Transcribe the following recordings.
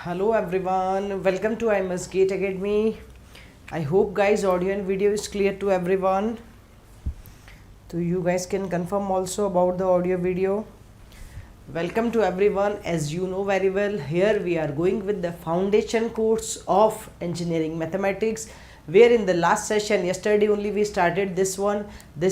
Hello everyone, welcome to IMS Academy. I hope guys audio and video is clear to everyone. So you guys can confirm also about the audio video. Welcome to everyone. As you know very well, here we are going with the foundation course of engineering mathematics, where in the last session yesterday only we started this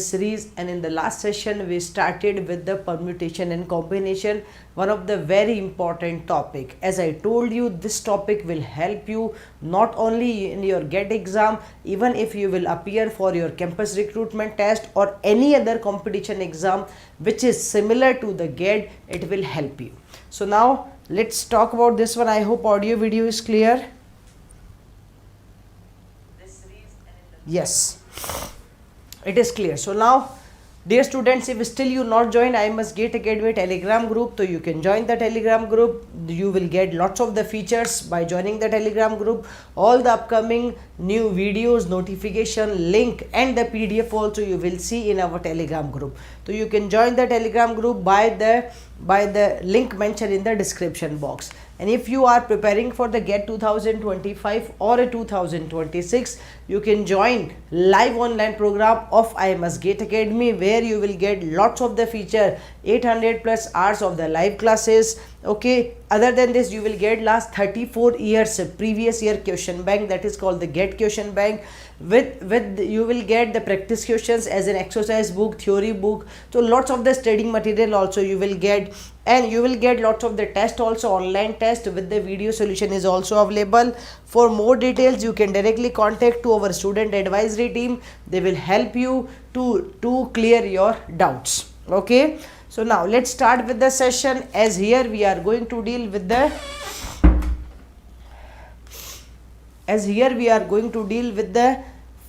series, and in the last session we started with the permutation and combination, one of the very important topic. As I told you, this topic will help you not only in your GATE exam, even if you will appear for your campus recruitment test or any other competition exam which is similar to the GATE, it will help you. So now let's talk about this one. I hope audio video is clear. Yes, it is clear. So now, dear students, if still you not joined IMS Academy Telegram group, so you can join the Telegram group. You will get lots of the features by joining the Telegram group. All the upcoming new videos, notification, link and the PDF also you will see in our Telegram group. So you can join the Telegram group by the link mentioned in the description box. And if you are preparing for the GATE 2025 or a 2026, you can join live online program of IMS Academy, where you will get lots of the feature, 800 plus hours of the live classes. Okay, other than this, you will get last 34 years previous year question bank, that is called the GATE question bank. With you will get the practice questions as an exercise book, theory book. So lots of the studying material also you will get, and you will get lots of the test also, online test with the video solution is also available. For more details, you can directly contact to our student advisory team. They will help you to clear your doubts. Okay, so now let's start with the session. As here we are going to deal with the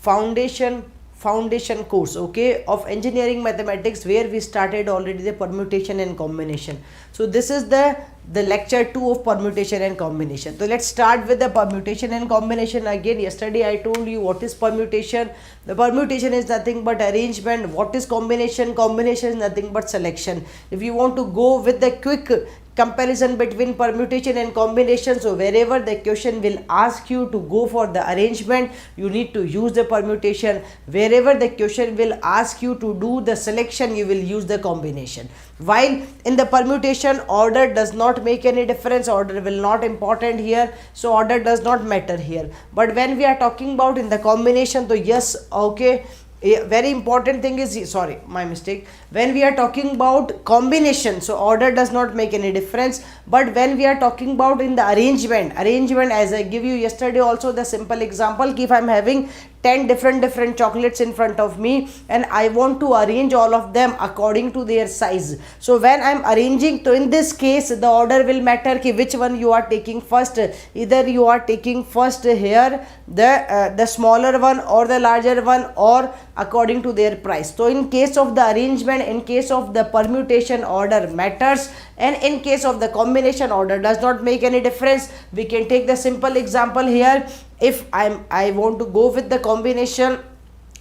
foundation course, okay, of engineering mathematics, where we started already the permutation and combination. So this is the lecture 2 of permutation and combination. So let's start with the permutation and combination. Again, yesterday I told you what is permutation. The permutation is nothing but arrangement. What is combination? Combination is nothing but selection. If you want to go with the quick comparison between permutation and combination, so wherever the question will ask you to go for the arrangement, you need to use the permutation. Wherever the question will ask you to do the selection, you will use the combination. While in the permutation, order does not make any difference, order will not important here, so order does not matter here. But when we are talking about in the combination, so yes, okay, a very important thing is, sorry, my mistake, when we are talking about combination, so order does not make any difference. But when we are talking about in the arrangement, as I give you yesterday also the simple example, if I am having 10 different chocolates in front of me and I want to arrange all of them according to their size. So when I am arranging, so in this case the order will matter ki which one you are taking first. Either you are taking first here the smaller one or the larger one, or according to their price. So in case of the arrangement, in case of the permutation, order matters, and in case of the combination, order does not make any difference. We can take the simple example here. If I want to go with the combination,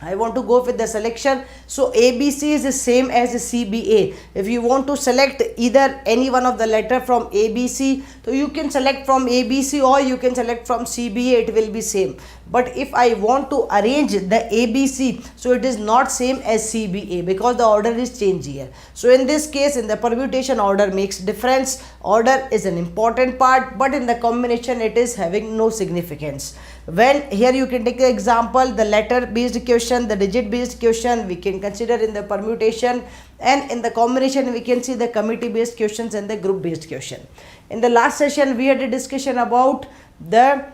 I want to go with the selection, so ABC is the same as CBA. If you want to select either any one of the letter from ABC, so you can select from ABC or you can select from CBA, it will be same. But if I want to arrange the ABC, so it is not same as CBA, because the order is changed here. So in this case, in the permutation, order makes difference. Order is an important part, but in the combination it is having no significance. When here you can take the example, the letter based question, the digit based question we can consider in the permutation, and in the combination we can see the committee based questions and the group based question. In the last session we had a discussion about the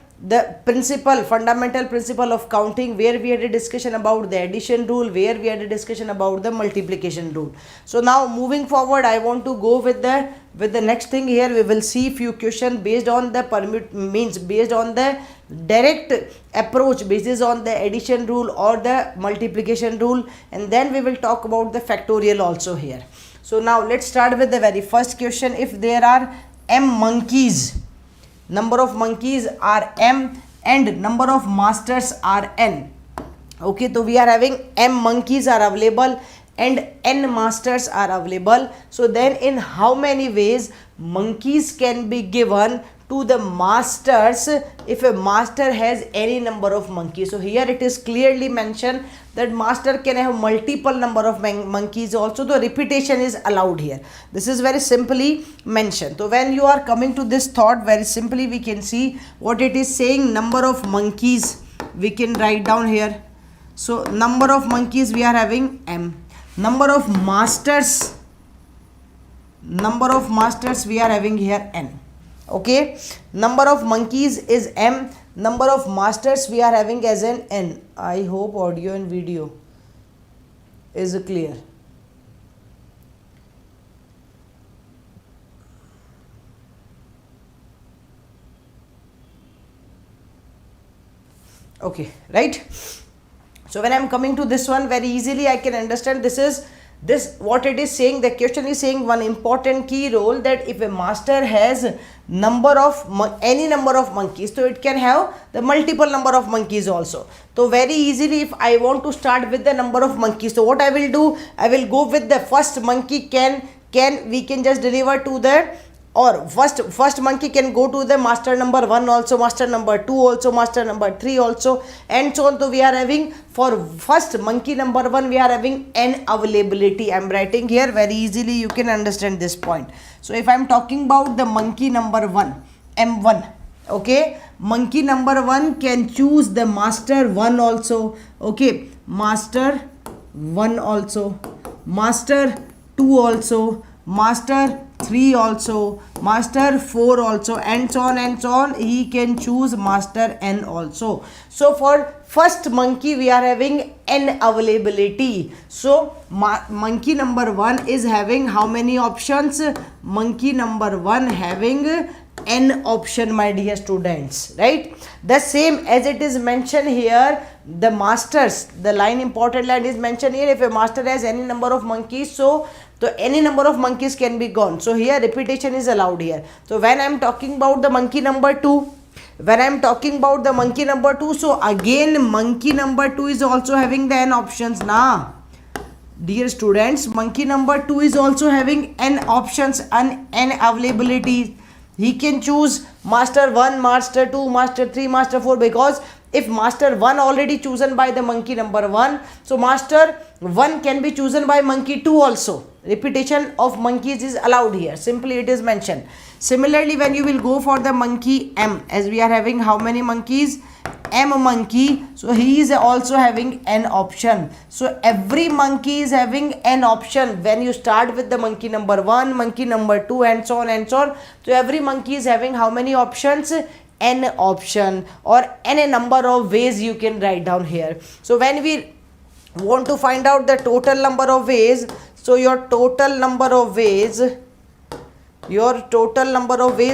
fundamental principle of counting, where we had a discussion about the addition rule, where we had a discussion about the multiplication rule. So now moving forward, I want to go with the next thing. Here we will see few questions based on the based on the direct approach, basis on the addition rule or the multiplication rule, and then we will talk about the factorial also here. So now let's start with the very first question. If there are m monkeys, number of monkeys are m and number of masters are n. Okay, so we are having m monkeys are available and n masters are available. So then in how many ways monkeys can be given to the masters if a master has any number of monkeys. So here it is clearly mentioned that master can have multiple number of monkeys also. The repetition is allowed here. This is very simply mentioned. So when you are coming to this thought, very simply we can see what it is saying. Number of monkeys we can write down here. So number of monkeys we are having m. Number of masters we are having here n. Okay, number of monkeys is m, number of masters we are having as an n. I hope audio and video is clear. Okay, right? So when I am coming to this one, very easily I can understand this what it is saying. The question is saying one important key role, that if a master has any number of monkeys, so it can have the multiple number of monkeys also. So very easily, if I want to start with the number of monkeys, so what I will do, I will go with the first monkey we can just deliver to the, or first monkey can go to the master number 1 also, master number 2 also, master number 3 also, and so on. So we are having, for first monkey number 1 we are having n availability. I am writing here, very easily you can understand this point. So if I am talking about the monkey number 1, m1, okay, monkey number 1 can choose the master 1 also, okay, master 1 also, master 2 also, master 3 also, master 4 also, and so on and so on. He can choose master n also. So for first monkey we are having n availability. So monkey number 1 is having how many options? Monkey number 1 having n option, my dear students, right? The same as it is mentioned here, the masters, the line, important line is mentioned here. If a master has any number of monkeys, so any number of monkeys can be gone. So here repetition is allowed here. So when I am talking about the monkey number 2, so again monkey number 2 is also having the n options now. Dear students, monkey number 2 is also having n options and n availability. He can choose master 1, master 2, master 3, master 4, because if master 1 already chosen by the monkey number 1, so master 1 can be chosen by monkey 2 also. Repetition of monkeys is allowed here. Simply it is mentioned. Similarly, when you will go for the monkey m, as we are having how many monkeys? M monkey. So he is also having n option. So every monkey is having n option. When you start with the monkey number 1, monkey number 2, and so on and so on. So every monkey is having how many options? N option, or n number of ways you can write down here. So when we want to find out the total number of ways, so your total number of ways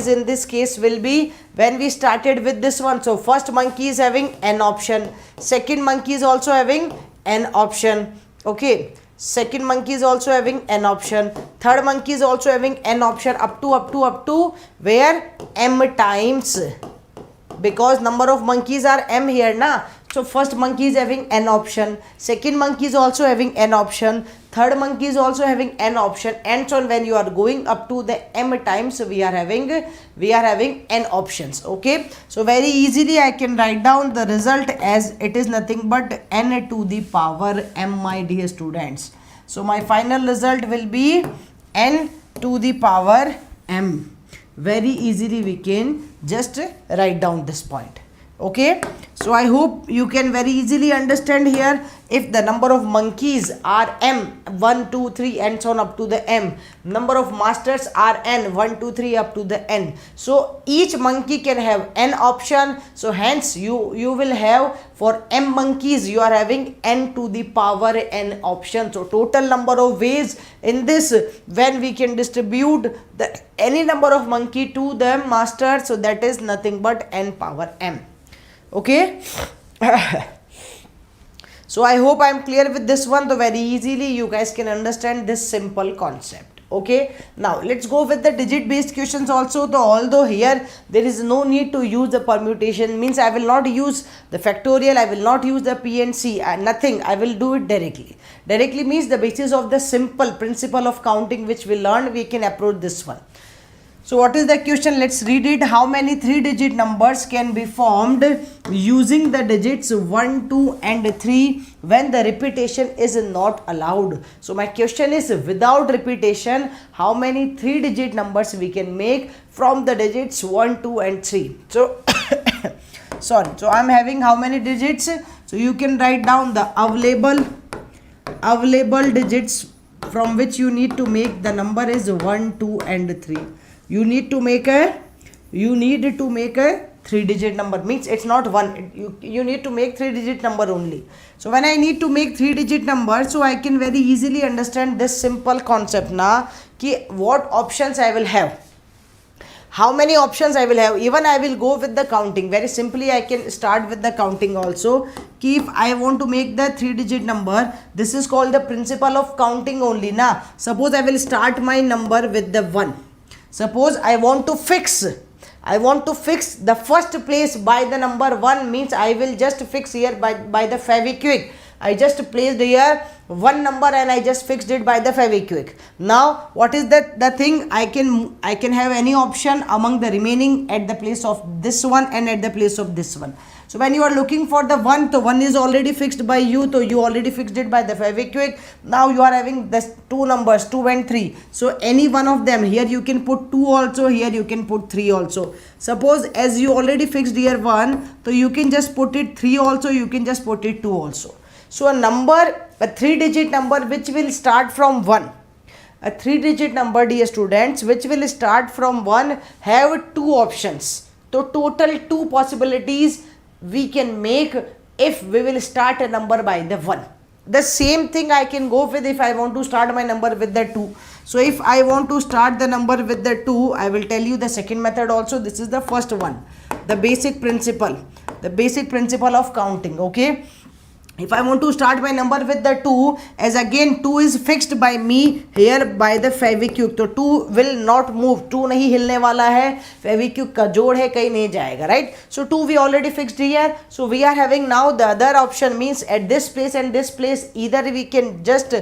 in this case will be, when we started with this one, so first monkey is having n option, second monkey is also having n option, okay, second monkey is also having n option, third monkey is also having n option, up to where m times, because number of monkeys are m here na. So first monkey is having n option, second monkey is also having n option, third monkey is also having n option, and so on. When you are going up to the m times, we are having n options. Okay, so very easily I can write down the result as it is nothing but n to the power m, my dear students. So my final result will be n to the power m. Very easily we can just write down this point. Okay, so I hope you can very easily understand here. If the number of monkeys are m, 1, 2, 3 and so on up to the m, number of masters are n, 1, 2, 3 up to the n. So each monkey can have n option. So hence you will have, for m monkeys you are having n to the power n option. So total number of ways in this, when we can distribute the any number of monkey to the master, so that is nothing but n power m. Okay. So I hope I am clear with this one. So very easily you guys can understand this simple concept. Okay, now let's go with the digit based questions also. So although here there is no need to use the permutation, means I will not use the factorial, I will not use the PNC, nothing, I will do it directly. Directly means the basis of the simple principle of counting which we learned, we can approach this one. So what is the question? Let's read it. How many 3-digit numbers can be formed using the digits 1, 2 and 3 when the repetition is not allowed? So my question is, without repetition, how many 3-digit numbers we can make from the digits 1, 2 and 3? So sorry, so I'm having how many digits? So you can write down the available digits from which you need to make the number is 1, 2 and 3. You need to make a 3-digit number, means it's not one, you need to make 3-digit number only. So when I need to make 3-digit number, so I can very easily understand this simple concept now, ki what options I will have, how many options I will have. Even I will go with the counting. Very simply I can start with the counting also. Ki if I want to make the 3-digit number, this is called the principle of counting only na. Suppose I will start my number with the 1. Suppose I want to fix the first place by the number 1, means I will just fix here by the Fevikwik. I just placed here one number and I just fixed it by the Fevikwik. Now what is the thing? I can have any option among the remaining at the place of this one and at the place of this one. So when you are looking for the 1, so 1 is already fixed by you, so you already fixed it by the Fevikwik. Now you are having this 2 numbers, 2 and 3. So any one of them, here you can put 2 also, here you can put 3 also. Suppose as you already fixed here 1, so you can just put it 3 also, you can just put it 2 also. So a 3-digit number which will start from 1. A 3-digit number, dear students, which will start from 1 have 2 options. So total 2 possibilities we can make if we will start a number by the 1. The same thing I can go with if I want to start my number with the 2. So if I want to start the number with the 2, I will tell you the second method also. This is the first one, the basic principle of counting. Okay, if I want to start my number with the 2, as again 2 is fixed by me here by the Fevikwik, तो 2 will not move, 2 नहीं हिलने वाला है, Fevikwik का जोड़ है कहीं नहीं जाएगा, right? So 2 we already fixed here. So we are having now the other option, means at this place and this place either we can just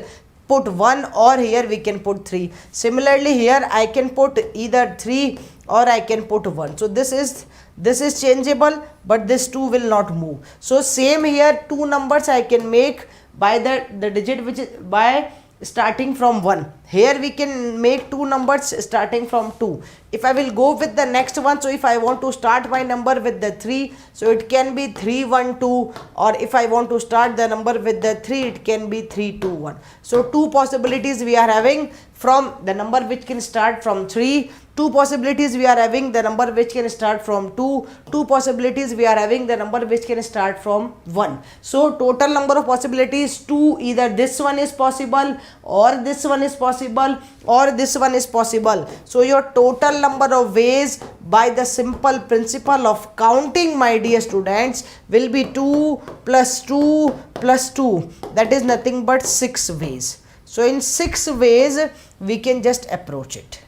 put 1 or here we can put 3. Similarly here I can put either 3 or I can put 1. So this is changeable, but this 2 will not move. So same here, 2 numbers I can make by the digit which is by starting from 1. Here we can make 2 numbers starting from 2. If I will go with the next one, so if I want to start my number with the 3, so it can be 3 1 2, or if I want to start the number with the 3, it can be 3 2 1. So 2 possibilities we are having from the number which can start from 3. 2 possibilities we are having the number which can start from 2. 2 possibilities we are having the number which can start from 1. So total number of possibilities 2, either this one is possible or this one is possible or this one is possible. So your total number of ways by the simple principle of counting, my dear students, will be 2 plus 2 plus 2. That is nothing but 6 ways. So in 6 ways we can just approach it.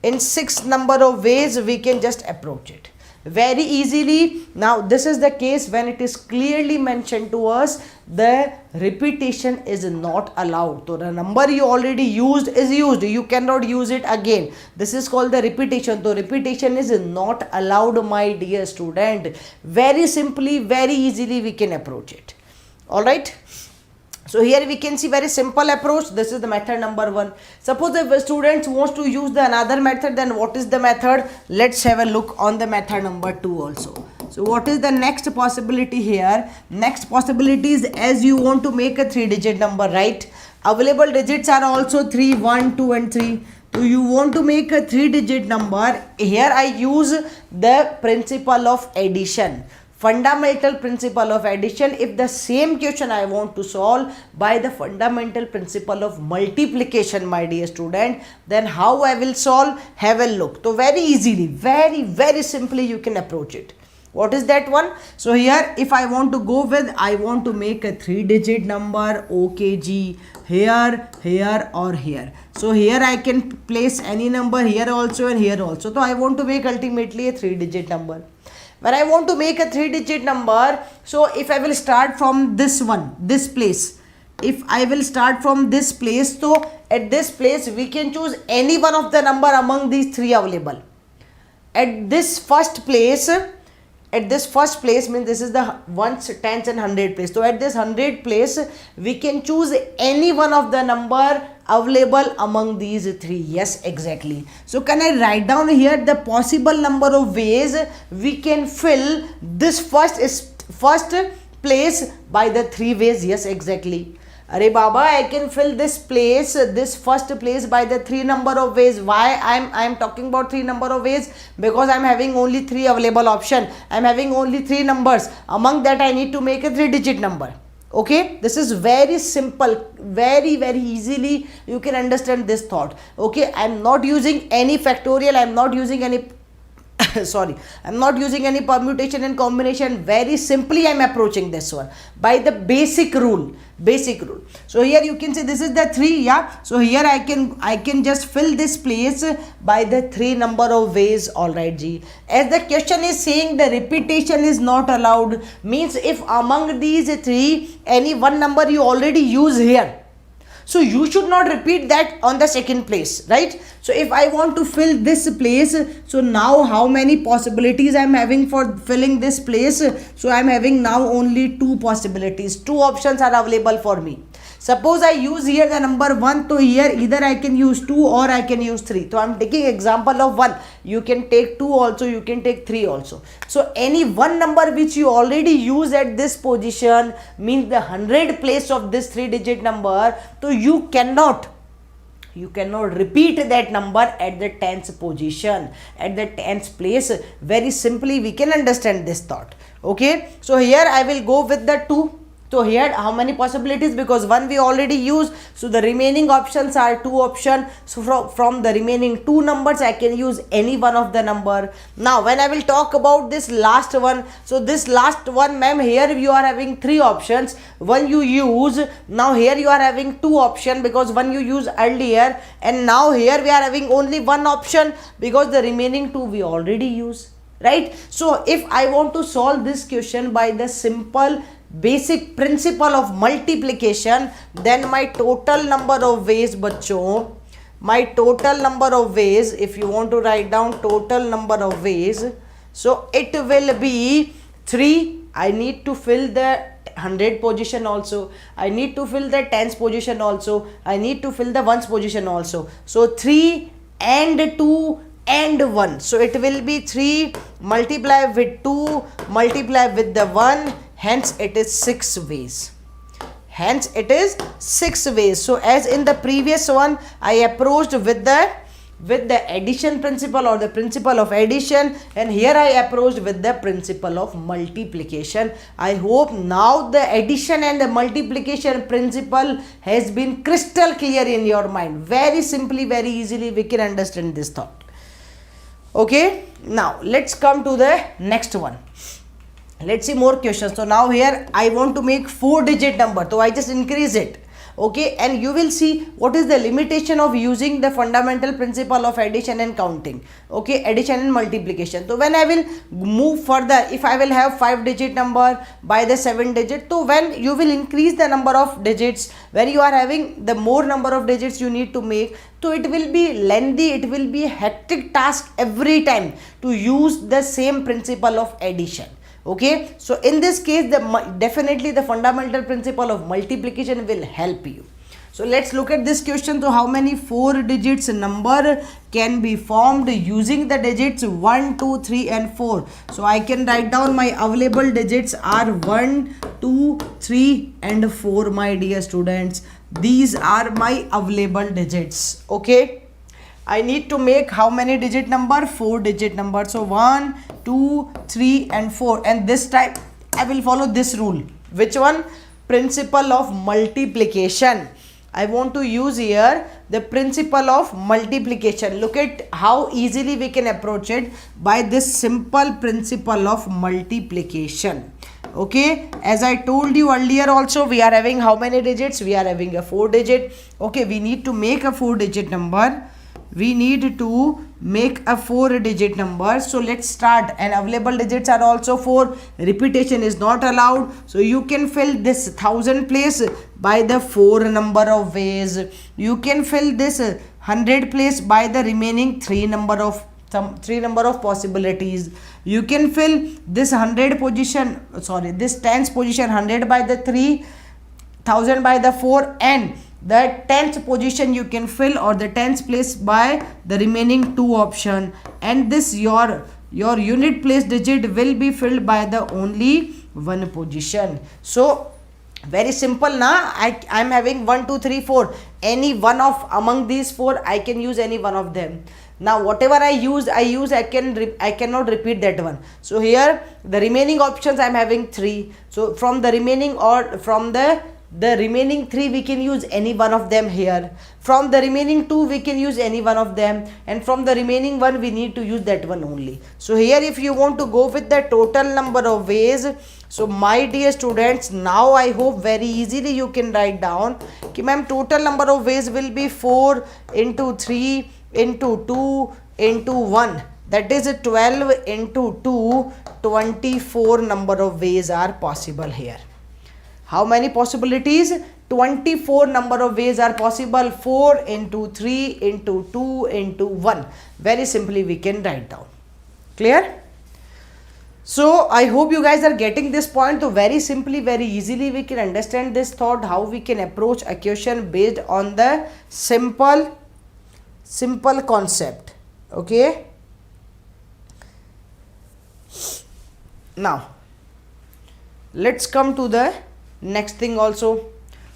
In 6 number of ways we can just approach it very easily. Now this is the case when it is clearly mentioned to us the repetition is not allowed. So the number you already used is used, you cannot use it again. This is called the repetition. So repetition is not allowed, my dear student. Very simply, very easily we can approach it. Alright. So here we can see very simple approach. This is the method number 1. Suppose if a student wants to use the another method, then what is the method? Let's have a look on the method number 2 also. So what is the next possibility here? Next possibility is, as you want to make a 3-digit number, right? Available digits are also 3, 1, 2 and 3. So you want to make a 3-digit number. Here I use the principle of addition. Fundamental principle of addition. If the same question I want to solve by the fundamental principle of multiplication, my dear student, then how I will solve? Have a look. So very easily, very simply you can approach it. What is that one? So here if I want to go with, I want to make a 3-digit number, OKG, here or here. So here I can place any number here also and here also. So I want to make ultimately a 3-digit number. When I want to make a 3-digit number, so if I will start from this one, this place, if I will start from this place, so at this place we can choose any one of the number among these 3 available. at this first place means this is the ones, tens and 100 place. So at this 100 place we can choose any one of the number available among these three. Yes, exactly. So can I write down here the possible number of ways we can fill this first place by the three ways? Yes, exactly. Arey Baba, I can fill this first place by the three number of ways. Why I'm talking about three number of ways? Because I'm having only three available option. I'm having only three numbers. Among that I need to make a 3-digit number. Okay, this is very simple, very easily you can understand this thought. Okay, I'm not using any factorial, I'm not using any I'm not using any permutation and combination. Very simply I'm approaching this one by the basic rule. So here you can see this is the 3. Yeah, so here I can just fill this place by the 3 number of ways. All right G, as the question is saying the repetition is not allowed, means if among these 3 any one number you already use here, so you should not repeat that on the second place, right? So if I want to fill this place, so now how many possibilities I am having for filling this place? So I am having now only 2 possibilities. 2 options are available for me. Suppose I use here the number 1, so here either I can use 2 or I can use 3. So I am taking example of 1. You can take 2 also, you can take 3 also. So any one number which you already use at this position means the 100 place of this 3-digit number. So you cannot repeat that number at the 10th position, at the 10th place. Very simply we can understand this thought. Okay, so here I will go with the 2. So here how many possibilities? Because 1 we already used, so the remaining options are 2 options. So from the remaining 2 numbers I can use any one of the number. Now when I will talk about this last one, so this last one, ma'am, here you are having 3 options. One you use, now here you are having 2 options because one you used earlier, and now here we are having only 1 option because the remaining 2 we already use, right? So if I want to solve this question by the simple basic principle of multiplication, then my total number of ways, bachcho, my total number of ways, if you want to write down total number of ways, so it will be 3. I need to fill the 100 position also, I need to fill the 10th position also, I need to fill the 1st position also. So 3 and 2 and 1, so it will be 3 multiply with 2 multiply with the 1, hence it is 6 ways. Hence it is 6 ways. So as in the previous one I approached with the addition principle or the principle of addition, and here I approached with the principle of multiplication. I hope now the addition and the multiplication principle has been crystal clear in your mind. Very simply, very easily we can understand this thought. Okay, now let's come to the next one. Let's see more questions. So now here I want to make 4-digit number, so I just increase it. Okay, and you will see what is the limitation of using the fundamental principle of addition and counting. Okay, addition and multiplication. So when I will move further, if I will have 5-digit number by the 7-digit, so when you will increase the number of digits, when you are having the more number of digits you need to make, so it will be lengthy, it will be a hectic task every time to use the same principle of addition. Okay, so in this case definitely the fundamental principle of multiplication will help you. So let's look at this question. So how many 4 digits number can be formed using the digits 1, 2, 3 and 4? So I can write down my available digits are 1, 2, 3 and 4, my dear students. These are my available digits. Okay, I need to make how many digit number? 4-digit number. So 1, 2, 3 and 4, and this time I will follow this rule. Which one? Principle of multiplication. I want to use here the principle of multiplication. Look at how easily we can approach it by this simple principle of multiplication. Okay, as I told you earlier also, we are having how many digits? We are having a 4-digit. Okay, we need to make a 4-digit number. We need to make a 4-digit number. So let's start, and available digits are also 4. Repetition is not allowed, so you can fill this 1000 place by the 4 number of ways. You can fill this 100 place by the remaining 3 number of some 3 number of possibilities. You can fill this 100 position, sorry, this 10th position 100 by the 3, 1000 by the 4, and the 10th position you can fill, or the 10th place, by the remaining 2 option, and this your unit place digit will be filled by the only 1 position. So very simple na. I'm having 1 2 3 4, any one of among these 4 I can use any one of them. Now whatever I cannot repeat that one. So here the remaining options I'm having 3, so from the remaining, or from the remaining 3 we can use any one of them here. From the remaining 2 we can use any one of them, and from the remaining 1 we need to use that one only. So here if you want to go with the total number of ways, so my dear students, now I hope very easily you can write down कि ma'am total number of ways will be 4 into 3 into 2 into 1, that is 12 into 2, 24 number of ways are possible here. How many possibilities? 24 number of ways are possible. 4 into 3 into 2 into 1. Very simply we can write down. Clear? So I hope you guys are getting this point. So very simply, very easily we can understand this thought, how we can approach a question based on the simple concept. Okay. Now let's come to the next thing also.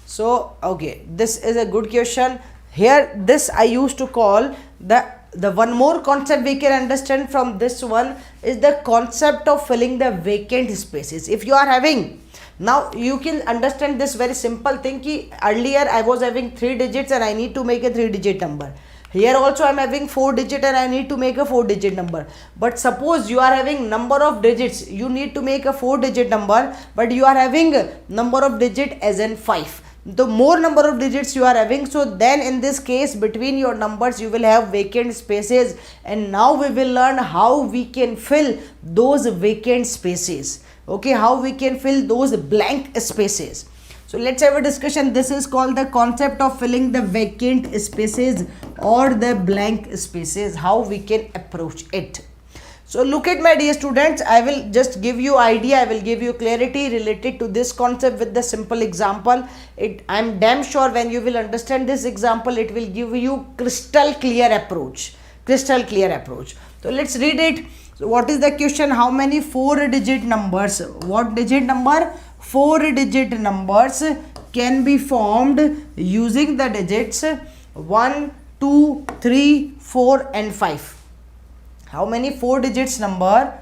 So okay, this is a good question. Here this I used to call the one more concept we can understand from this one is the concept of filling the vacant spaces. If you are having, now you can understand this very simple thing ki earlier I was having 3 digits and I need to make a 3-digit number. Here also I am having 4 digit and I need to make a 4-digit number. But suppose you are having number of digits, you need to make a 4-digit number, but you are having number of digit as in 5. The more number of digits you are having, so then in this case between your numbers you will have vacant spaces, and now we will learn how we can fill those vacant spaces. Okay, how we can fill those blank spaces. So let's have a discussion. This is called the concept of filling the vacant spaces or the blank spaces, how we can approach it. So look at my dear students, I will just give you idea, I will give you clarity related to this concept with the simple example. I'm damn sure when you will understand this example, it will give you crystal clear approach. So let's read it. So what is the question? How many 4-digit numbers? What digit number? 4-digit numbers can be formed using the digits 1, 2, 3, 4 and 5. How many 4 digits number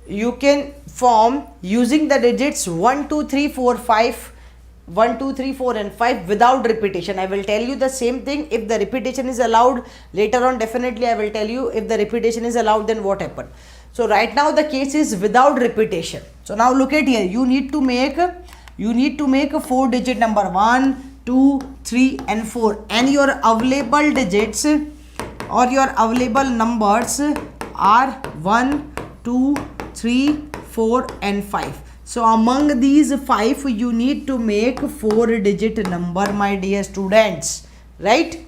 you can form using the digits 1, 2, 3, 4, 5, 1, 2, 3, 4 and 5 without repetition. I will tell you the same thing. If the repetition is allowed, later on definitely I will tell you if the repetition is allowed, then what happened. So right now the case is without repetition. So now look at here, you need to make a 4-digit number 1, 2, 3 and 4, and your available digits or your available numbers are 1, 2, 3, 4 and 5. So among these 5 you need to make 4-digit number, my dear students, right?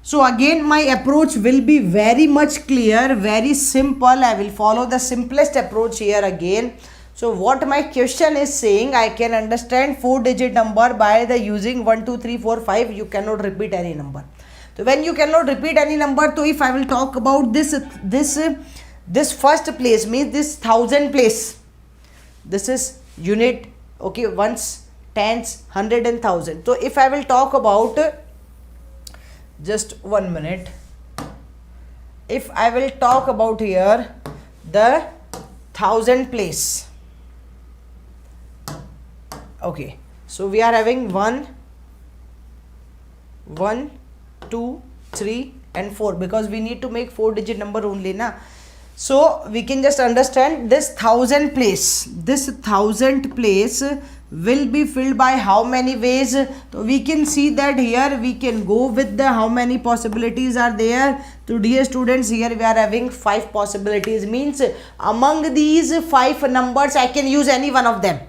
So again my approach will be very much clear, very simple. I will follow the simplest approach here again. So what my question is saying, I can understand 4-digit number by the using 1, 2, 3, 4, 5. You cannot repeat any number. So when you cannot repeat any number, so if I will talk about this first place, means this 1000 place, this is unit, okay, ones, tens, 100 and 1000. So if I will talk about, just 1 minute, if I will talk about here the 1000 place, okay, so we are having 1, 2, 3 and 4 because we need to make 4-digit number only na. So we can just understand this 1000 place, this 1000 place will be filled by how many ways. So we can see that here we can go with the how many possibilities are there. So dear students, here we are having 5 possibilities, means among these 5 numbers I can use any one of them.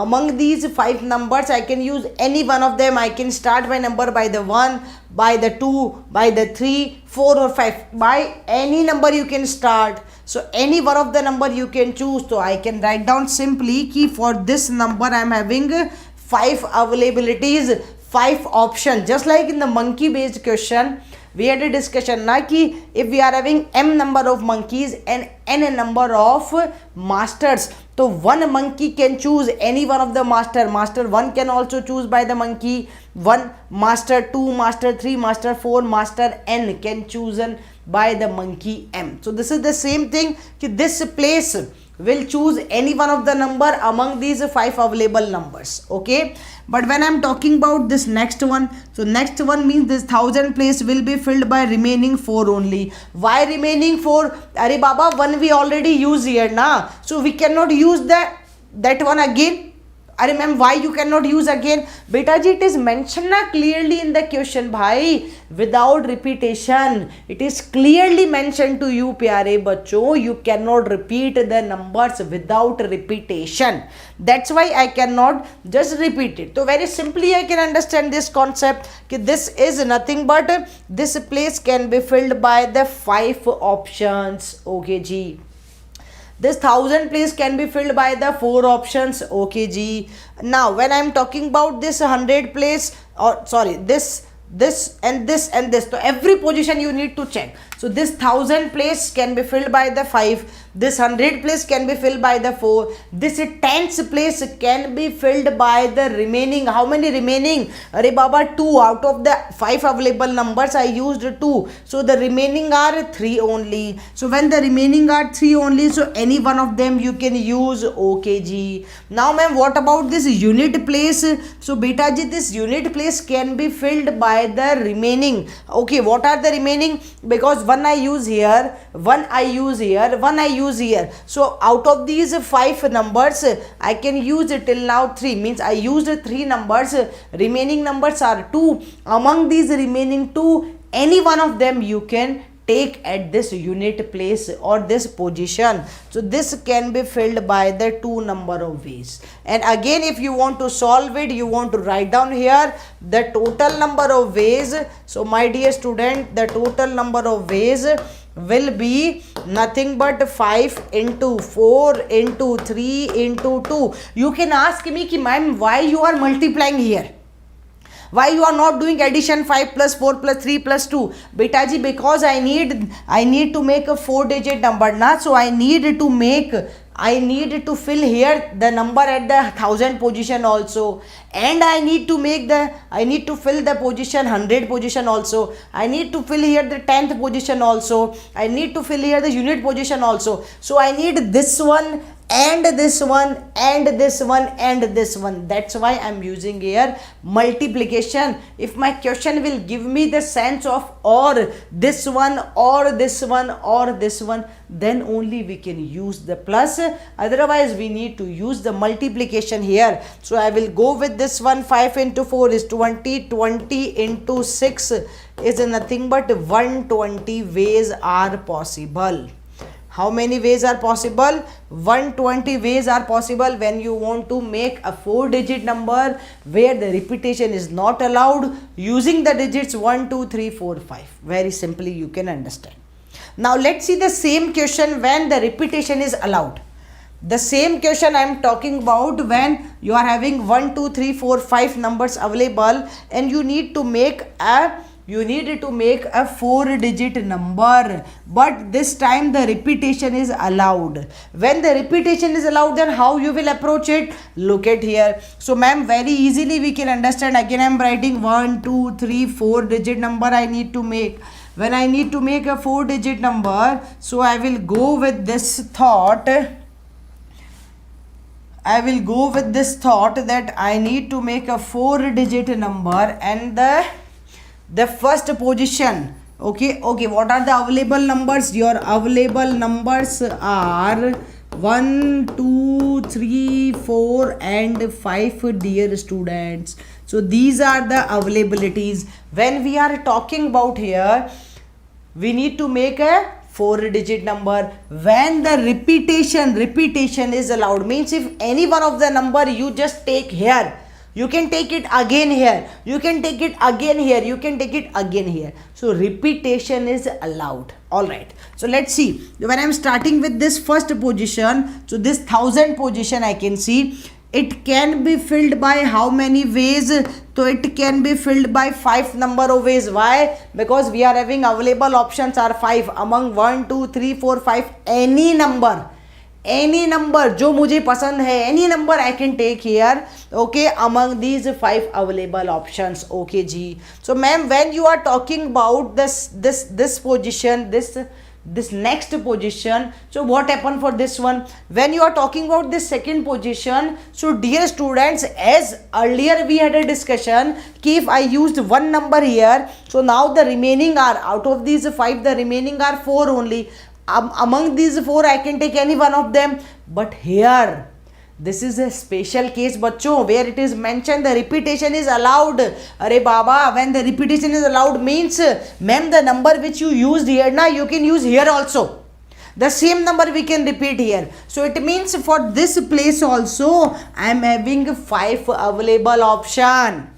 among these 5 numbers I can use any one of them. I can start my number by the 1, by the 2, by the 3, 4 or 5. By any number you can start. So any one of the number you can choose. So I can write down simply key for this number I am having 5 availabilities, 5 options. Just like in the monkey based question, we had a discussion na ki if we are having m number of monkeys and n number of masters, so one monkey can choose any one of the master. Master 1 can also choose by the monkey 1, master 2, master 3, master 4, master n can choose by the monkey m. So this is the same thing ki this place will choose any one of the number among these 5 available numbers. Okay, but when I'm talking about this next one, so next one means this 1000 place will be filled by remaining 4 only. Why remaining 4? Are baba, 1 we already use here na, so we cannot use that one again. I remember why you cannot use again. Beta ji, it is mentioned na clearly in the question bhai, without repetition. It is clearly mentioned to you pyare bachcho, you cannot repeat the numbers without repetition. That's why I cannot just repeat it. So very simply I can understand this concept कि this is nothing but this place can be filled by the 5 options. Okay ji. This 1000 place can be filled by the 4 options. Okay ji. Now when I am talking about this 100 place, or sorry, this and this and this, so every position you need to check. So this 1000 place can be filled by the 5, this 100 place can be filled by the 4, this 10th place can be filled by the remaining. How many remaining? Arey baba, 2 out of the 5 available numbers I used 2, so the remaining are 3 only. So when the remaining are 3 only, so any one of them you can use. Okay ji. Now ma'am, what about this unit place? So beta ji, this unit place can be filled by the remaining. Okay, what are the remaining? Because 1 I use here, 1 I use here, 1 I use here. So out of these 5 numbers I can use till now 3, means I used 3 numbers, remaining numbers are 2. Among these remaining 2, any one of them you can take at this unit place or this position. So this can be filled by the 2 number of ways. And again, if you want to solve it, you want to write down here the total number of ways. So my dear student, the total number of ways will be nothing but 5 into 4 into 3 into 2. You can ask me ki ma'am, why you are multiplying here? Why you are not doing addition 5 plus 4 plus 3 plus 2? Beta ji, because I need to make a 4-digit number na, so I need to fill here the number at the 1000 position also, and I need to fill the position 100 position also. I need to fill here the 10th position also. I need to fill here the unit position also. So I need this one and this one and this one and this one. That's why I am using here multiplication. If my question will give me the sense of or this one or this one or this one, then only we can use the plus. Otherwise we need to use the multiplication here. So I will go with this one. 5 into 4 is 20, 20 into 6 is nothing but 120 ways are possible. How many ways are possible? 120 ways are possible when you want to make a 4-digit number where the repetition is not allowed, using the digits 1, 2, 3, 4, 5. Very simply you can understand. Now let's see the same question when the repetition is allowed. The same question I am talking about when you are having 1, 2, 3, 4, 5 numbers available and you need to make a 4-digit number, but this time the repetition is allowed. When the repetition is allowed, then how you will approach it? Look at here. So ma'am, very easily we can understand. Again I am writing 1, 2, 3, 4-digit number I need to make. When I need to make a 4-digit number, so I will go with this thought. that I need to make a 4-digit number and the first position. Okay, what are the available numbers? Your available numbers are 1, 2, 3, 4 and 5, dear students. So these are the availabilities. When we are talking about here, we need to make a 4-digit number. When the repetition is allowed, means if any one of the number you just take here, you can take it again here, you can take it again here, you can take it again here. So repetition is allowed. All right, so let's see. When I'm starting with this first position, so this 1000 position, I can see it can be filled by how many ways? So it can be filled by 5 number of ways. Why? Because we are having available options are 5 among 1 2 3 4 5. Any number जो मुझे पसंद है, any number I can take here, okay, among these 5 available options. Okay ji. So ma'am, when you are talking about this position, this next position, so what happened for this one? When you are talking about this second position, so dear students, as earlier we had a discussion कि if I used one number here, so now the remaining are, out of these 5, the remaining are 4 only. Among these 4 I can take any one of them. But here this is a special case बच्चों, where it is mentioned the repetition is allowed. अरे बाबा, when the repetition is allowed means ma'am, the number which you used here na, you can use here also. The same number we can repeat here. So it means for this place also I am having 5 available option.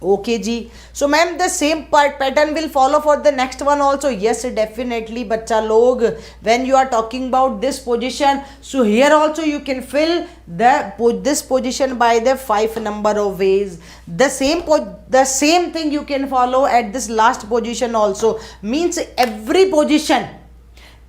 Okay ji. So ma'am, the same pattern will follow for the next one also. Yes, definitely बच्चा लोग, when you are talking about this position, so here also you can fill this position by the 5 number of ways. The same thing you can follow at this last position also. Means every position,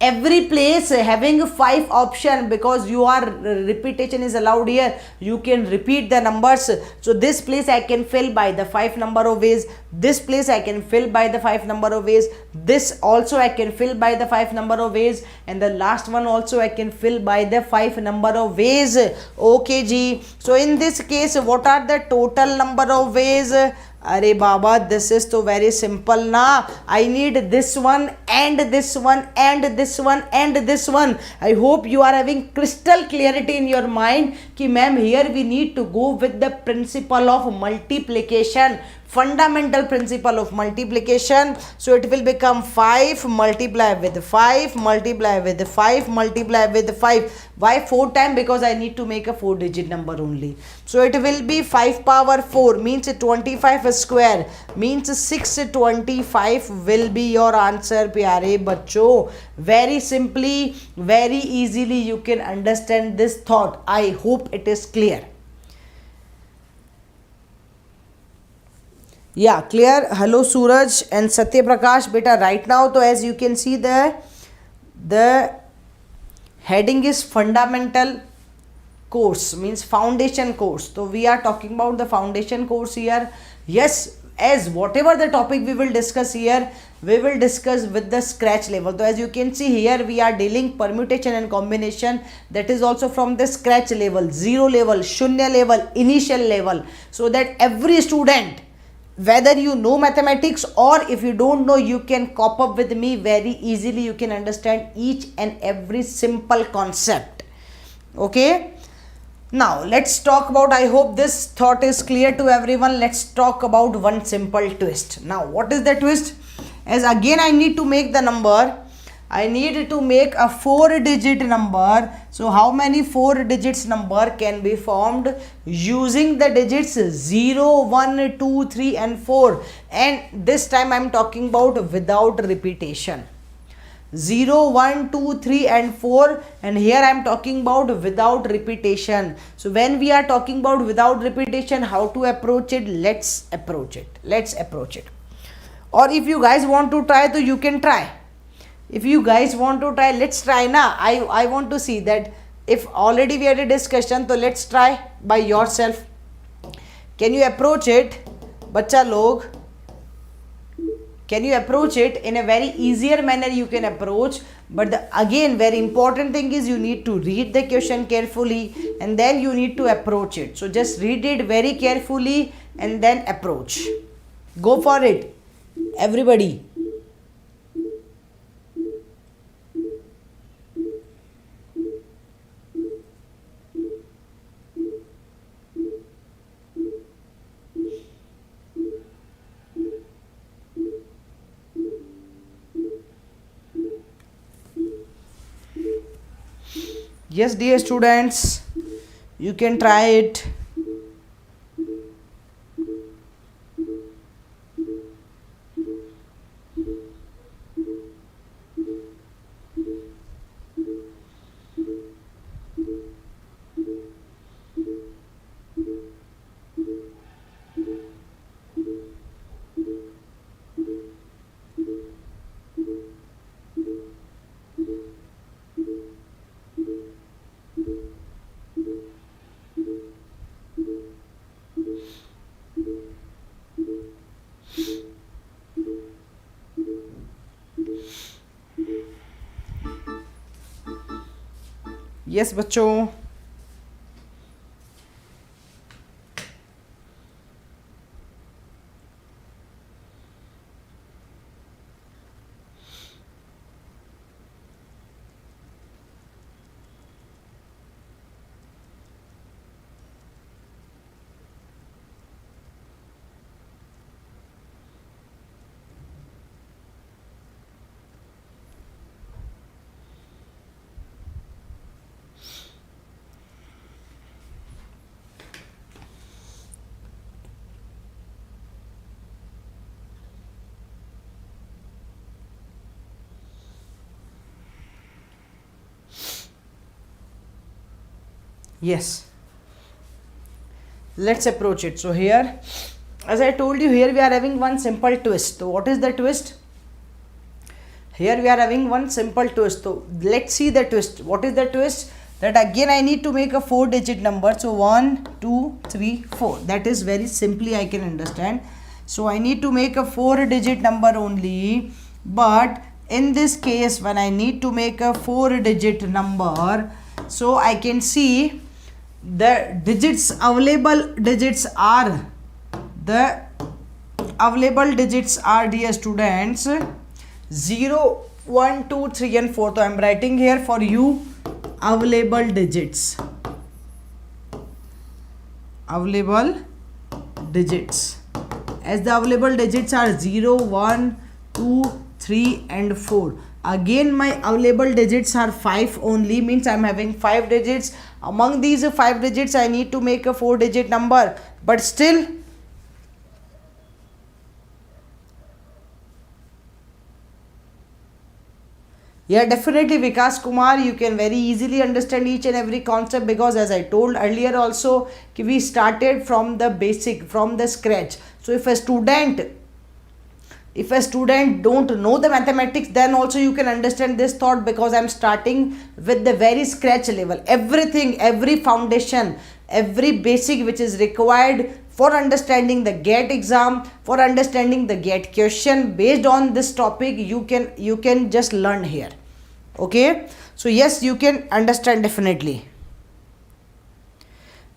every place having 5 option, because you are repetition is allowed here, you can repeat the numbers. So this place I can fill by the 5 number of ways, this place I can fill by the 5 number of ways, this also I can fill by the 5 number of ways, and the last one also I can fill by the 5 number of ways. Okay ji. So in this case, what are the total number of ways? अरे बाबा, this is तो very simple ना. I need this one and this one and this one and this one. I hope you are having crystal clarity in your mind कि ma'am, here we need to go with the principle of multiplication, fundamental principle of multiplication. So it will become 5 multiply with 5 multiply with 5 multiply with 5. Why 4 times? Because I need to make a 4-digit number only. So it will be 5 power 4 means 25 square means 625 will be your answer प्यारे बच्चों. Very simply, very easily you can understand this thought. I hope it is clear. Yeah, clear. Hello Suraj and Satya Prakash beta. Right now, so as you can see the heading is fundamental course, means foundation course. So we are talking about the foundation course here. Yes, as whatever the topic we will discuss here, we will discuss with the scratch level. So as you can see here, we are dealing permutation and combination, that is also from the scratch level, 0 level, shunya level, initial level, so that every student, whether you know mathematics or if you don't know, you can cope up with me very easily. You can understand each and every simple concept. Okay, now let's talk about, I hope this thought is clear to everyone. Let's talk about one simple twist. Now what is the twist? As again I need to make the number, I need to make a 4-digit number. So how many 4 digits number can be formed using the digits 0, 1, 2, 3 and 4, and this time I am talking about without repetition. 0, 1, 2, 3 and 4, and here I am talking about without repetition. So when we are talking about without repetition, how to approach it? Let's approach it. Or if you guys want to try, so you can try. If you guys want to try, let's try na. I want to see that if already we had a discussion, so let's try by yourself. Can you approach it, bachcha log? Can you approach it in a very easier manner? You can approach, but again very important thing is you need to read the question carefully and then you need to approach it. So just read it very carefully and then approach. Go for it, everybody. Yes, dear students, you can try it. Yes, बच्चों. Yes, let's approach it. So here, as I told you, here we are having one simple twist. So what is the twist? Here we are having one simple twist. So let's see the twist. What is the twist? That again I need to make a 4-digit number. So 1, 2, 3, 4. That is very simply I can understand. So I need to make a 4-digit number only. But in this case, when I need to make a 4-digit number, so I can see the digits, available digits are, the available digits are, dear students, 0, 1, 2, 3 and 4. So I am writing here for you available digits. Available digits. As the available digits are 0, 1, 2, 3 and 4. Again my available digits are 5 only, means I am having 5 digits. Among these 5 digits I need to make a 4-digit number, but still yeah, definitely Vikas Kumar, you can very easily understand each and every concept, because as I told earlier also, we started from the basic, from the scratch. So if a student don't know the mathematics, then also you can understand this thought, because I am starting with the very scratch level. Everything, every foundation, every basic which is required for understanding the GATE exam, for understanding the GATE question based on this topic, you can just learn here. Okay, so yes, you can understand definitely.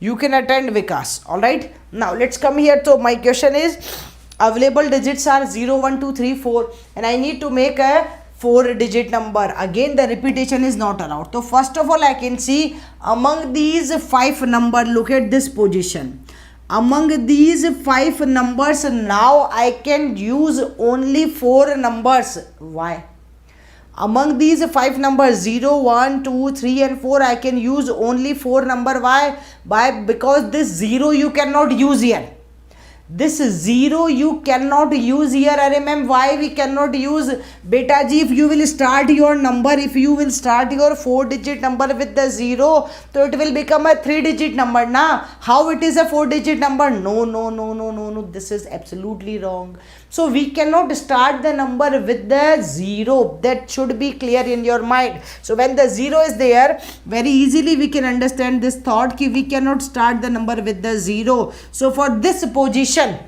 You can attend Vikas. Alright, now let's come here. So my question is, available digits are 0, 1, 2, 3, 4 and I need to make a 4-digit number. Again the repetition is not allowed. So first of all I can see among these 5 numbers, look at this position. Among these 5 numbers, now I can use only 4 numbers. Why? Among these 5 numbers 0, 1, 2, 3 and 4, I can use only 4 number. Why? Because this 0 you cannot use here. This 0 you cannot use here. I remember why we cannot use. Beta ji, if you will start your number, if you will start your 4-digit number with the 0, so it will become a 3-digit number. Now, how it is a 4-digit number? No. This is absolutely wrong. So we cannot start the number with the 0. That should be clear in your mind. So when the 0 is there, very easily we can understand this thought कि we cannot start the number with the 0. So for this position,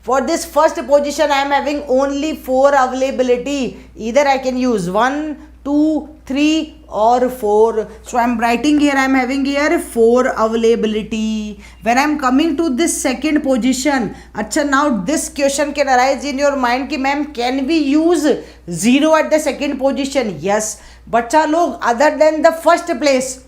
for this first position, I am having only 4 availability. Either I can use 1, 2, 3 or 4. So I am writing here, I am having here 4 availability. When I am coming to this second position, acha, now this question can arise in your mind ki ma'am, can we use 0 at the second position? Yes, bacha log, other than the first place,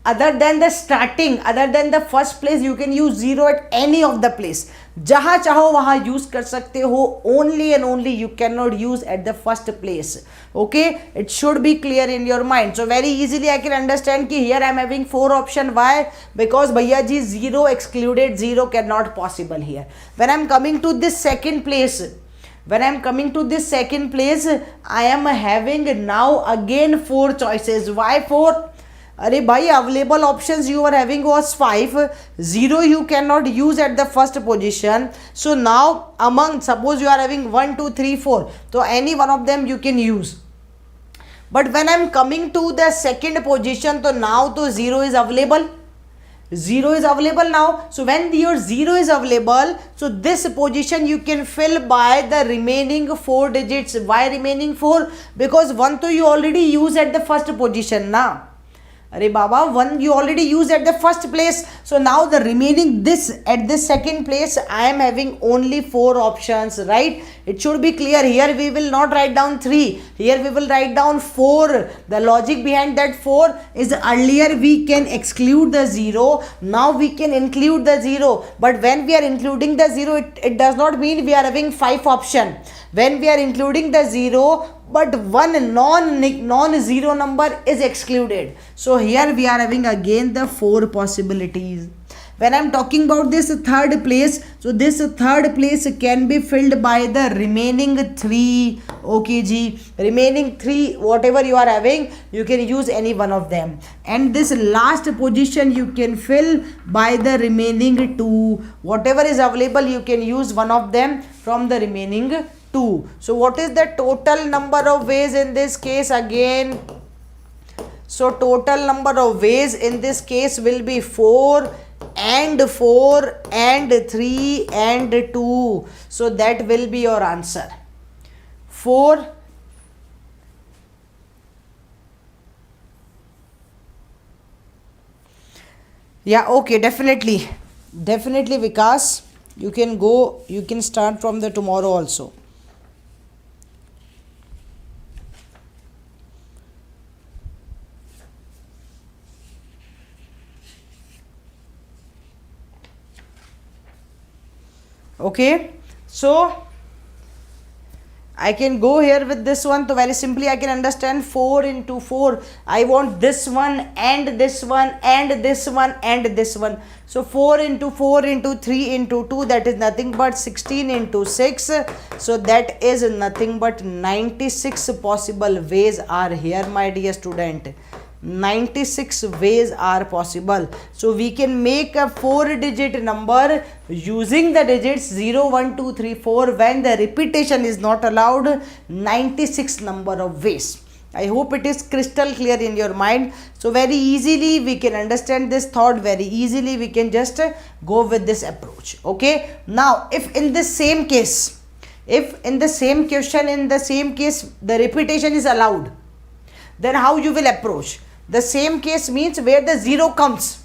other than the starting, other than the first place, you can use 0 at any of the place. जहाँ चाहो वहाँ use कर सकते हो, only and only you cannot use at the first place. Okay, it should be clear in your mind. So very easily I can understand कि here I am having 4 option. Why? Because भैया जी 0 excluded, 0 cannot possible here. When I am coming to this second place, I am having now again 4 choices. Why 4? अरे भाई available options you are having was 5, 0 you cannot use at the first position. So now among, suppose you are having 1 2 3 4, so any one of them you can use. But when I am coming to the second position, so now to 0 is available. 0 is available now. So when your 0 is available, so this position you can fill by the remaining 4 digits. Why remaining 4? Because 1 to you already use at the first position now. अरे बाबा 1 you already used at the first place. So now the remaining this at the second place I am having only 4 options, right? It should be clear. Here we will not write down 3, here we will write down 4. The logic behind that 4 is earlier we can exclude the 0, now we can include the 0. But when we are including the 0, it does not mean we are having 5 option. When we are including the 0, but one non-zero number is excluded. So here we are having again the 4 possibilities. When I am talking about this third place, so this third place can be filled by the remaining 3. Okay ji, remaining 3 whatever you are having, you can use any one of them. And this last position you can fill by the remaining 2. Whatever is available you can use one of them from the remaining 2. So what is the total number of ways in this case again? So total number of ways in this case will be 4 and 4 and 3 and 2. So that will be your answer. 4 yeah, okay, definitely Vikas, you can go, you can start from the tomorrow also. Okay, so I can go here with this one. So very simply I can understand 4 into 4. I want this one and this one and this one and this one. So 4 into 4 into 3 into 2, that is nothing but 16 into 6. So that is nothing but 96 possible ways are here, my dear student. 96 ways are possible. So we can make a 4-digit number using the digits 0 1 2 3 4 when the repetition is not allowed. 96 number of ways. I hope it is crystal clear in your mind. So very easily we can understand this thought, very easily we can just go with this approach. Okay, now if in the same case, if in the same question, in the same case the repetition is allowed, then how you will approach? The same case means where the 0 comes,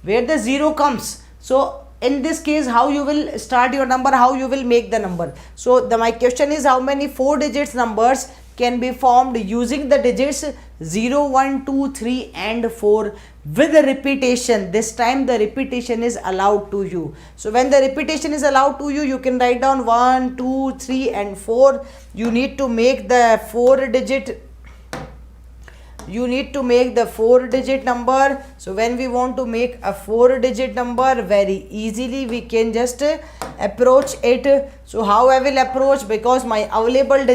where the 0 comes. So in this case, how you will start your number, how you will make the number. So my question is, how many 4 digits numbers can be formed using the digits 0 1 2 3 and 4 with the repetition. This time the repetition is allowed to you. So when the repetition is allowed to you, you can write down 1 2 3 and 4. You need to make the 4-digit, you need to make the 4-digit number. So when we want to make a 4-digit number, very easily we can just approach it. So how I will approach, because my available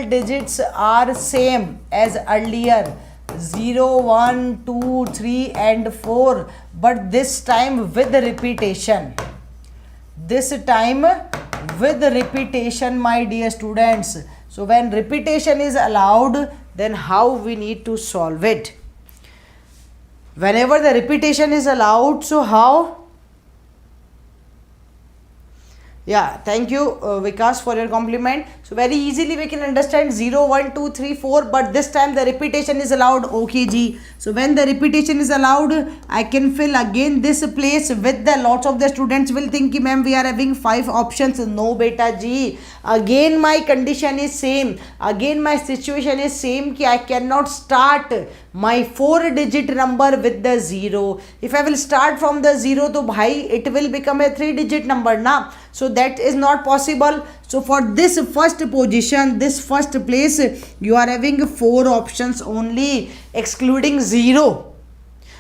digits are same as earlier, 0 1 2 3 and 4, but this time with the repetition, this time with the repetition, my dear students. So when repetition is allowed, then how we need to solve it? Whenever the repetition is allowed, so how? Yeah, thank you Vikas for your compliment. So very easily we can understand 0 1 2 3 4, but this time the repetition is allowed. Okay ji. So when the repetition is allowed, I can fill again this place with the lots of the students will think, ma'am, we are having 5 options. No beta ji, again my condition is same, again my situation is same, ki I cannot start my 4-digit number with the 0. If I will start from the 0, to bhai it will become a 3-digit number na. So that is not possible. So for this first position, this first place, you are having 4 options only, excluding 0.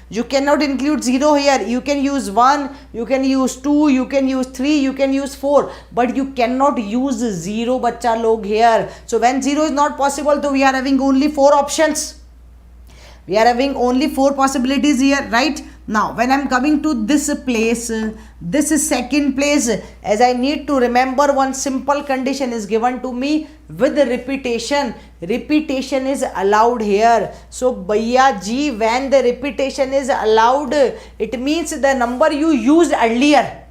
You cannot include 0 here. You can use 1, you can use 2, you can use 3, you can use 4, but you cannot use 0 bacha log here. So when 0 is not possible, so we are having only 4 options. We are having only 4 possibilities here, right? Now when I am coming to this place, this is second place, as I need to remember one simple condition is given to me with repetition. Repetition is allowed here. So bhaiya ji, when the repetition is allowed, it means the number you used earlier,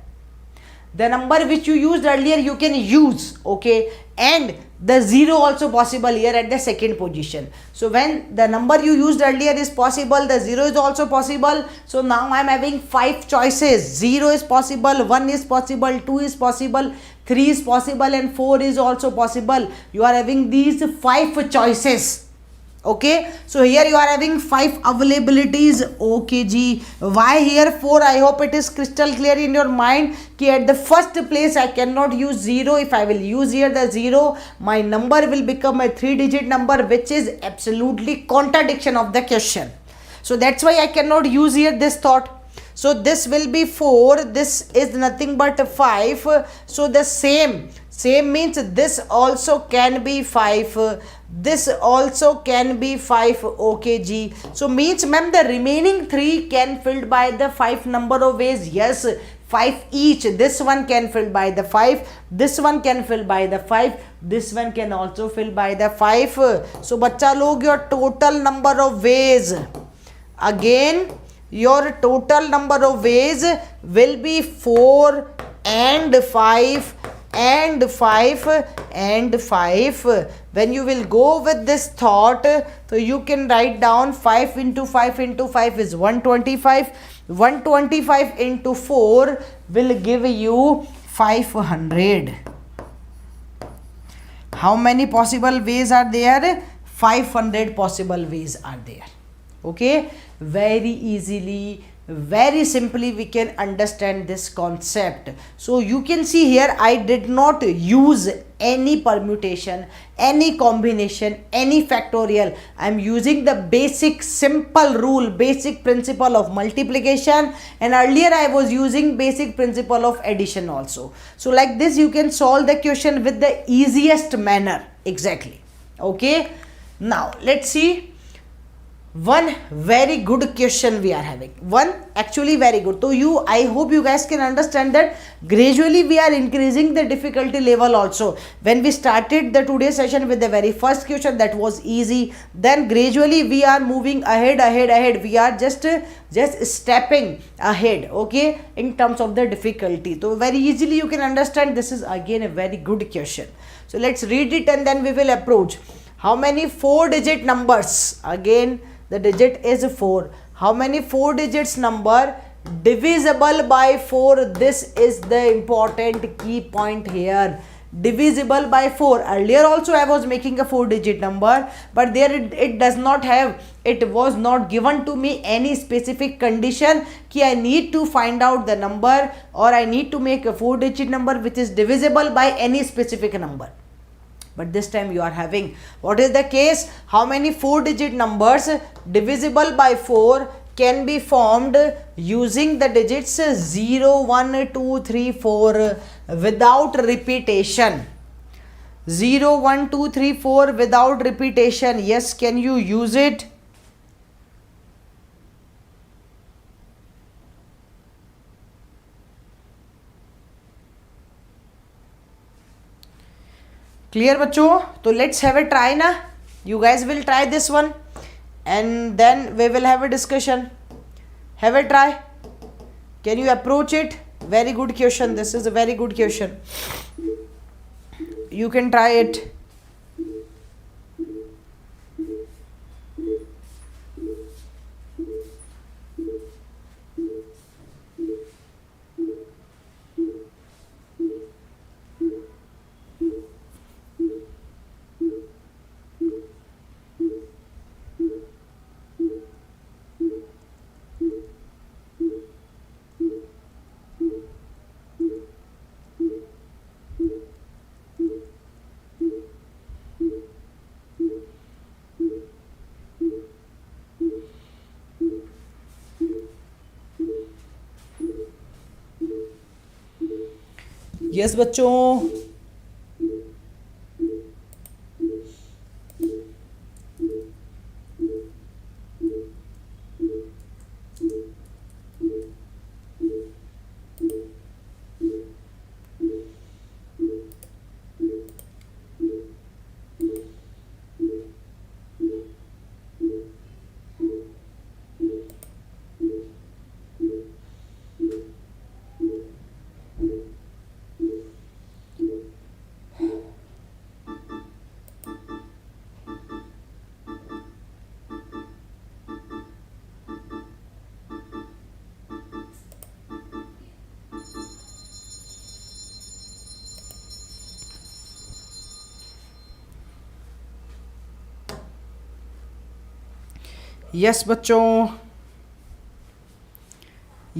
the number which you used earlier you can use, okay, and the 0 also possible here at the second position. So when the number you used earlier is possible, the 0 is also possible. So now I am having 5 choices. 0 is possible, 1 is possible, 2 is possible, 3 is possible, and 4 is also possible. You are having these 5 choices. Okay, so here you are having 5 availabilities. Okay ji, why here 4? I hope it is crystal clear in your mind ki at the first place I cannot use 0. If I will use here the 0, my number will become a 3-digit number, which is absolutely contradiction of the question. So that's why I cannot use here this thought. So this will be 4, this is nothing but 5. So the same means this also can be 5, this also can be 5. Okay ji, so means ma'am the remaining 3 can filled by the 5 number of ways. Yes, 5 each. This one can fill by the 5, this one can fill by the 5, this one can also fill by the 5. So bacha log, your total number of ways, again your total number of ways will be 4 and 5 and 5 and 5. When you will go with this thought, so you can write down 5 into 5 into 5 is 125. 125 into 4 will give you 500. How many possible ways are there? 500 possible ways are there. Okay, very easily, very simply we can understand this concept. So you can see here I did not use any permutation, any combination, any factorial. I am using the basic simple rule, basic principle of multiplication, and earlier I was using basic principle of addition also. So like this you can solve the question with the easiest manner. Exactly. Okay, now let's see one very good question we are having. One actually very good. So I hope you guys can understand that gradually we are increasing the difficulty level also. When we started the today's session with the very first question, that was easy, then gradually we are moving ahead. We are just stepping ahead, okay, in terms of the difficulty. So very easily you can understand this is again a very good question. So let's read it and then we will approach. How many 4-digit numbers? Again the digit is 4. How many 4 digits number divisible by 4? This is the important key point here. Divisible by 4. Earlier also I was making a 4-digit number, but there it does not have, it was not given to me any specific condition ki I need to find out the number or I need to make a 4-digit number which is divisible by any specific number. But this time you are having, what is the case? How many 4-digit numbers divisible by 4 can be formed using the digits 0, 1, 2, 3, 4 without repetition? 0, 1, 2, 3, 4 without repetition. Yes, can you use it? Clear bachcho? So let's have a try na. You guys will try this one and then we will have a discussion. Have a try. Can you approach it? Very good question. This is a very good question. You can try it. Yes बच्चों, yes बच्चों,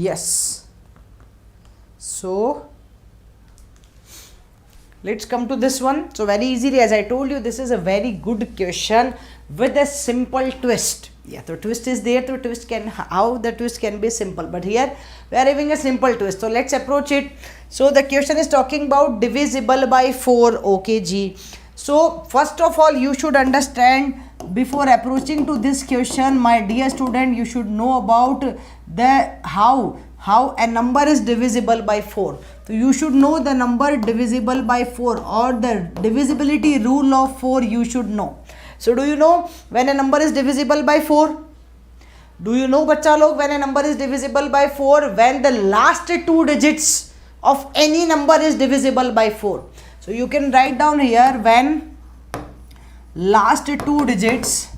yes. So let's come to this one. So very easily, as I told you, this is a very good question with a simple twist. Yeah, the twist is there. The twist can, how the twist can be simple, but here we are having a simple twist. So let's approach it. So the question is talking about divisible by 4. Okay G. So first of all, you should understand, before approaching to this question, my dear student, you should know about the how a number is divisible by 4. So you should know the number divisible by 4, or the divisibility rule of 4 you should know. So do you know when a number is divisible by 4? Do you know bachcha log when a number is divisible by 4? When the last 2 digits of any number is divisible by 4. So you can write down here, when last 2 digits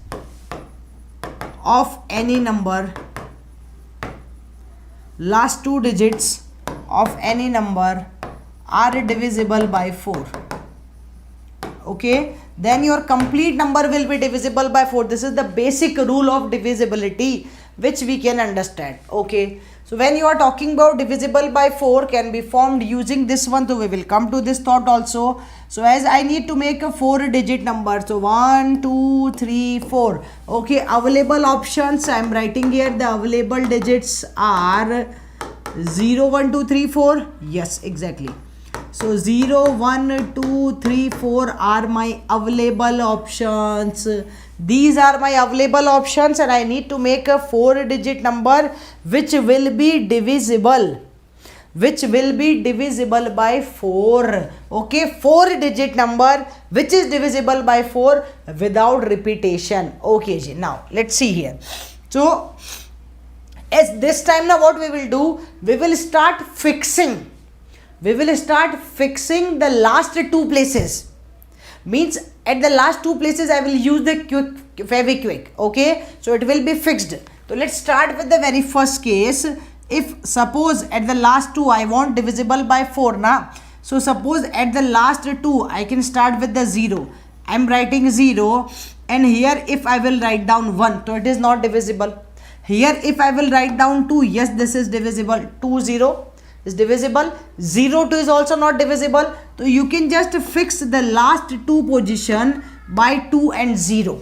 of any number, last 2 digits of any number are divisible by 4. Okay, then your complete number will be divisible by 4. This is the basic rule of divisibility which we can understand. Okay, so when you are talking about divisible by 4 can be formed using this one, so we will come to this thought also. So as I need to make a 4-digit number, so 1 2 3 4. Okay, available options I am writing here. The available digits are 0 1 2 3 4. Yes, exactly. So 0 1 2 3 4 are my available options. These are my available options, and I need to make a 4-digit number which will be divisible, by 4. Okay, 4-digit number which is divisible by 4 without repetition. Okay, now let's see here. So as this time, now what we will do, we will start fixing the last 2 places. Means at the last 2 places I will use the Fevikwik. Okay, so it will be fixed. So let's start with the very first case. If suppose at the last 2 I want divisible by 4 na, so suppose at the last 2 I can start with the 0. I am writing 0, and here if I will write down 1, so it is not divisible. Here if I will write down 2, yes, this is divisible. 2 0 is divisible. 0 2 is also not divisible. So you can just fix the last 2 position by 2 and 0.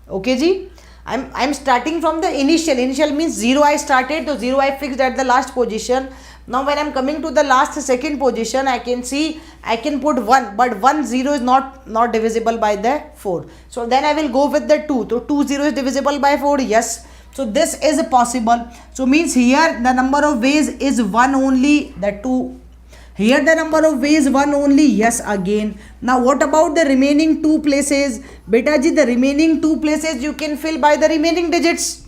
Okay ji, I'm starting from the initial means 0 I started, so 0 I fixed at the last position. Now when I'm coming to the last second position, I can see I can put 1, but 1 0 is not divisible by the 4. So then I will go with the 2. So 2 0 is divisible by 4. Yes. So this is possible. So means here the number of ways is 1 only, the 2. Here the number of ways 1 only. Yes, again. Now what about the remaining 2 places? Beta ji, the remaining 2 places you can fill by the remaining digits.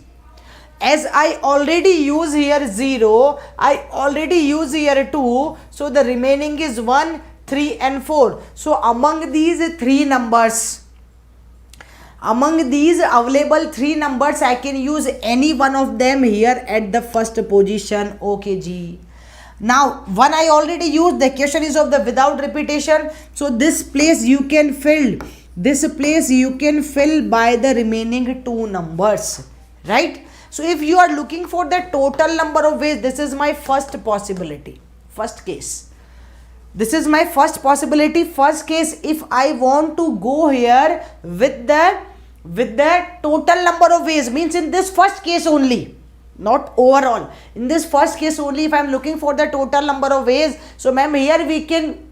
As I already use here 0, I already use here 2. So the remaining is 1, 3 and 4. So among these 3 numbers, among these available 3 numbers, I can use any one of them here at the first position. Okay ji. Now 1 I already used. The question is of the without repetition. So this place you can fill. This place you can fill by the remaining 2 numbers. Right? So if you are looking for the total number of ways, this is my first possibility. First case. This is my first possibility. First case, if I want to go here with the total number of ways, means in this first case only. not overall. In this first case only, if I am looking for the total number of ways, so ma'am, here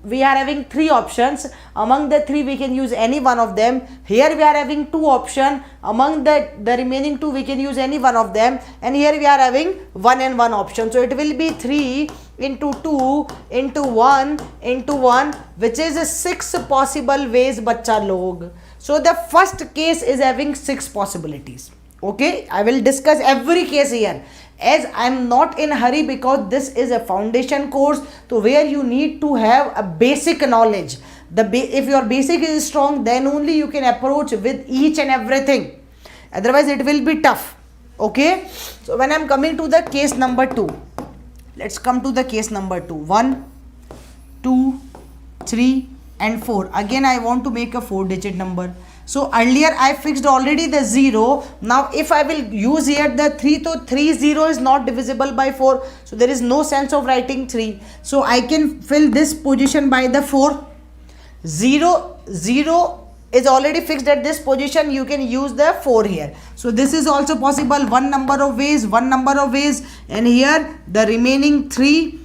we are having 3 options. Among the 3 we can use any one of them. Here we are having 2 options. Among the remaining 2 we can use any one of them, and here we are having 1 and 1 option. So it will be 3 into 2 into 1 into 1, which is 6 possible ways bachcha log. So the first case is having 6 possibilities. Okay, I will discuss every case here, as I am not in hurry, because this is a foundation course, so where you need to have a basic knowledge. If your basic is strong, then only you can approach with each and everything, otherwise it will be tough. Okay, so when I am coming to the case number 2, let's come to the case number 2. 1, 2, 3 and 4. Again I want to make a 4-digit number. So earlier I fixed already the 0. Now if I will use here the 3, so 3 0 is not divisible by 4. So there is no sense of writing 3. So I can fill this position by the 4. 0 is already fixed at this position. You can use the 4 here. So this is also possible. One number of ways. And here the remaining 3,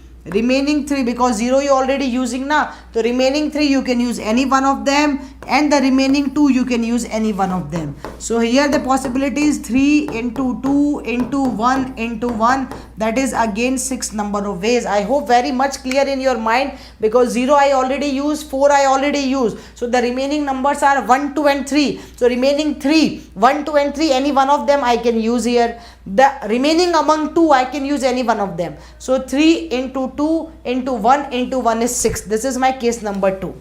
because 0 you already using now, so remaining 3 you can use any one of them, and the remaining 2 you can use any one of them. So here the possibility is 3 into 2 into 1 into 1, that is again 6 number of ways. I hope very much clear in your mind, because 0 I already used, 4 I already used. So the remaining numbers are 1, 2 and 3. So remaining 3, 1, 2 and 3, any one of them I can use here. The remaining among 2 I can use any one of them. So 3 into 2 into 1 into 1 is 6. This is my case number 2.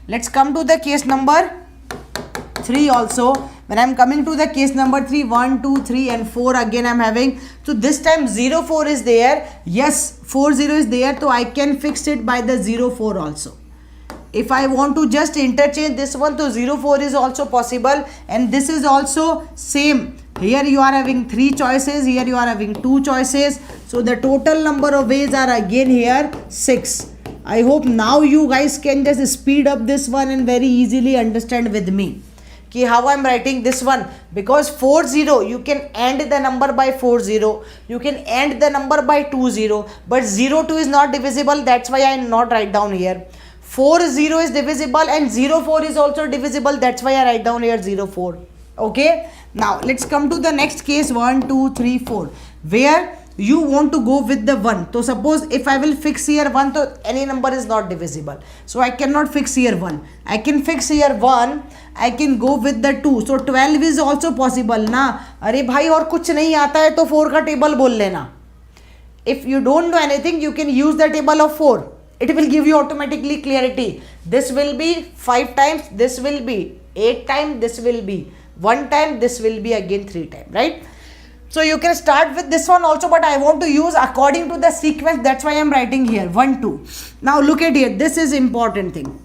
Let's come to the case number 3 also. When I am coming to the case number 3, 1, 2, 3 and 4, again I am having, so this time 0, 4 is there. Yes, 4, 0 is there, so I can fix it by the 0, 4 also. If I want to just interchange this one, so 0, 4 is also possible, and this is also same. Here you are having 3 choices, here you are having 2 choices. So the total number of ways are again here 6. I hope now you guys can just speed up this one and very easily understand with me ki how I am writing this one. Because 4, 0, you can end the number by 4, 0. You can end the number by 2, 0. But 0, 2 is not divisible. That's why I am not write down here. 4, 0 is divisible, and 0, 4 is also divisible. That's why I write down here 0, 4. Okay. Now let's come to the next case, 1, 2, 3, 4, where you want to go with the 1. So suppose if I will fix here 1, so any number is not divisible. So I cannot fix here 1. I can fix here 1. I can go with the 2. So 12 is also possible na. अरे भाई और कुछ नहीं आता है तो 4 का table बोल लेना. If you don't know anything, you can use the table of 4. It will give you automatically clarity. This will be 5 times. This will be 8 times. This will be 1 time, this will be again 3 times, right? So you can start with this one also, but I want to use according to the sequence. That's why I am writing here 1, 2. Now look at here. This is important thing.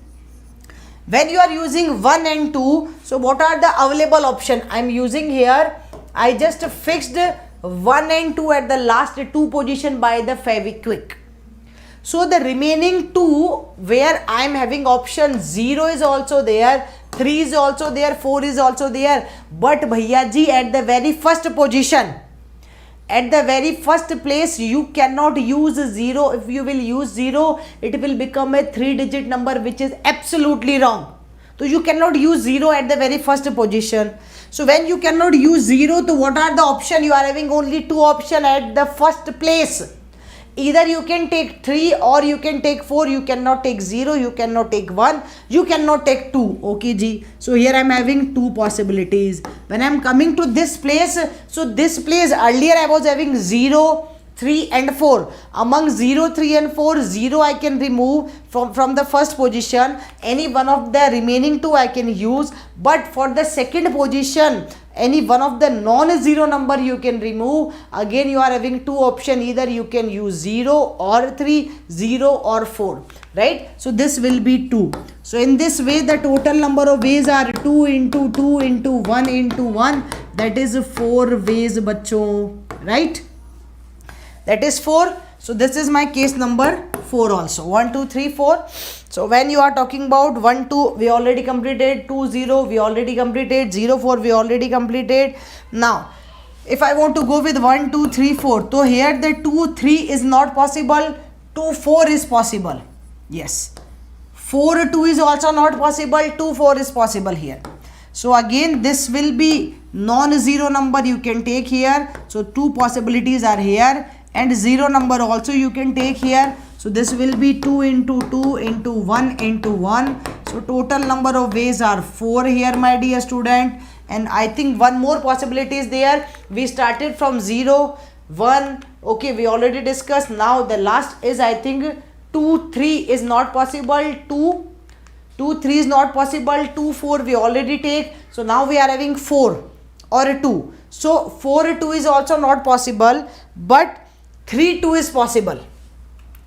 When you are using 1 and 2, so what are the available option? I am using here. I just fixed 1 and 2 at the last 2 position by the Fevikwik. So the remaining 2, where I am having option 0 is also there, 3 is also there, 4 is also there, but bhaiya ji, at the very first position, at the very first place, you cannot use 0. If you will use 0, it will become a 3-digit number, which is absolutely wrong. So you cannot use 0 at the very first position. So when you cannot use 0, so what are the option? You are having only 2 options at the first place. Either you can take 3 or you can take 4. You cannot take 0, you cannot take 1, you cannot take 2. Okay ji. So here I am having 2 possibilities. When I am coming to this place, so this place earlier I was having 0, 3 and 4. Among 0, 3 and 4, 0 I can remove from the first position. Any one of the remaining 2 I can use. But for the second position, any one of the non-zero number you can remove. Again you are having 2 options. Either you can use 0 or 3, 0 or 4. Right? So this will be 2. So in this way the total number of ways are 2 into 2 into 1 into 1. That is 4 ways bachcho. Right? That is 4. So this is my case number 4 also. 1, 2, 3, 4. So when you are talking about 1, 2, we already completed. 2, 0, we already completed. 0, 4, we already completed. Now if I want to go with 1 2 3 4, so here the 2 3 is not possible, 2 4 is possible. Yes, 4 2 is also not possible, 2 4 is possible here. So again this will be non-zero number you can take here. So two possibilities are here, and zero number also you can take here. So this will be 2 into 2 into 1 into 1. So total number of ways are 4 here, my dear student. And I think one more possibility is there. We started from 0 1, okay, we already discussed. Now the last is, I think 2 3 is not possible, 2 3 is not possible, 2 4 we already take. So now we are having 4 or 2. So 4 2 is also not possible, but 3 2 is possible.